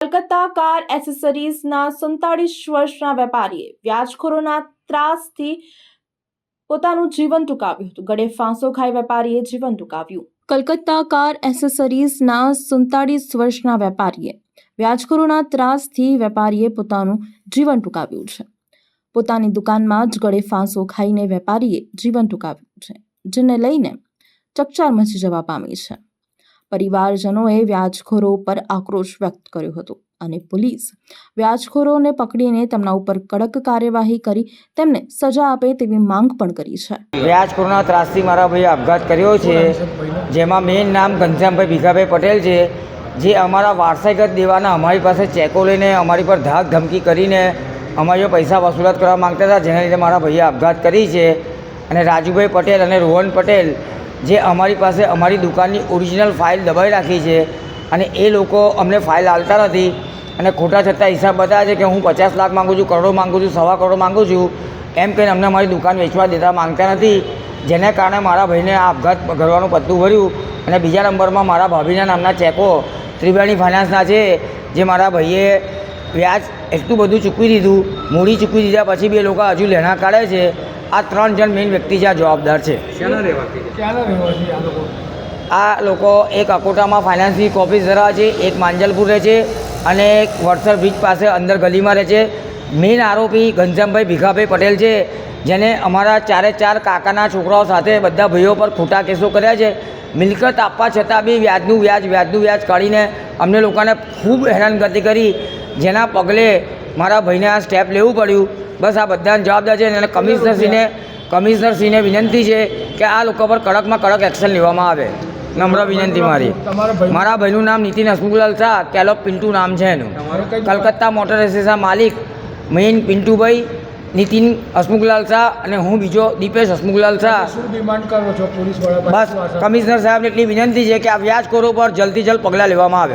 Calcutta car એસેસરીઝના 47 વર્ષના વેપારીએ વ્યાજખોરોના ત્રાસથી પોતાનું જીવન ટૂંકાવ્યું હતું. ગળે ફાંસો ખાઈ વેપારીએ જીવન ટૂંકાવ્યું. કલકત્તા કાર એસેસરીઝના 47 વર્ષના વેપારીએ વ્યાજખોરોના ત્રાસથી વેપારીએ પોતાનું જીવન ટૂંકાવ્યું છે. પોતાની દુકાનમાં જ ગળે ફાંસો ખાઈને વેપારીએ જીવન ટૂંકાવ્યું છે, જેને લઈને ચકચાર મચી જવા પામી છે. પરિવારજનોએ વ્યાજખોરો પર આક્રોશ વ્યક્ત કર્યો હતો અને પોલીસ વ્યાજખોરોને પકડીને તેમના ઉપર કડક કાર્યવાહી કરી તેમને સજા આપે તેવી માંગ પણ કરી છે. વ્યાજખોરોના ત્રાસથી મારા ભાઈએ આપઘાત કર્યો છે, જેમાં મેઇન નામ ઘનશ્યામભાઈ ભીખાભાઈ પટેલ છે, જે અમારા વારસાગત દેવાના અમારી પાસે ચેકો લઈને અમારી પર ધાક ધમકી કરીને અમારી પૈસા વસૂલાત કરવા માંગતા હતા, જેના લીધે મારા ભાઈએ આપઘાત કરી છે. અને રાજુભાઈ પટેલ અને રોહન પટેલ જે અમારી પાસે અમારી દુકાનની ઓરિજિનલ ફાઇલ દબાઈ રાખી છે અને એ લોકો અમને ફાઇલ આપતા નથી અને ખોટા છતાં હિસાબ બતાવે છે કે હું 50 લાખ માગું છું, કરોડો માગું છું, 1.25 કરોડ માગું છું, એમ કહીને અમને અમારી દુકાન વેચવા દેતા માંગતા નથી. જેને કારણે મારા ભાઈને આ આપઘાત કરવાનું પત્તું ભર્યું. અને બીજા નંબરમાં મારા ભાભીના નામના ચેકો ત્રિવેણી ફાઇનાન્સના છે, જે મારા ભાઈએ વ્યાજ એટલું બધું ચૂકવી દીધું, મૂડી ચૂકવી દીધા પછી બી એ લોકો હજુ લેણા કાઢે છે. આ 3 જણ મેઇન વ્યક્તિ જે જવાબદાર છે. આ લોકો એક અકોટામાં ફાઇનાન્સની ઓફિસ ધરાવે છે, એક માંજલપુર રહે છે અને એક વડસર બ્રિજ પાસે અંદર ગલીમાં રહે છે. મેઇન આરોપી ઘનશ્યામભાઈ ભીખાભાઈ પટેલ છે, જેને અમારા 4 કાકાના છોકરાઓ સાથે બધા ભાઈઓ પર ખોટા કેસો કર્યા છે. મિલકત આપવા છતાં બી વ્યાજનું વ્યાજ કાઢીને અમને લોકોને ખૂબ હેરાનગતિ કરી, જેના પગલે મારા ભાઈને આ સ્ટેપ લેવું પડ્યું. બસ આ બધાને જવાબદાર છે અને કમિશનરશ્રીને વિનંતી છે કે આ લોકો પર કડકમાં કડક એક્શન લેવામાં આવે. નમ્ર વિનંતી મારી. મારા ભાઈનું નામ નીતિન હસમુખલાલ શાહ, કેલોપ પિન્ટુ નામ છે એનું. કલકત્તા મોટર એસોસિએશનના માલિક મેઇન પિન્ટુભાઈ નીતિન હસમુખલાલ શાહ અને હું બીજો દીપેશ હસમુખલાલ શાહ. બસ કમિશનર સાહેબને એટલી વિનંતી છે કે આ વ્યાજખોરો પર જલ્દથી જલ્દ પગલાં લેવામાં આવે.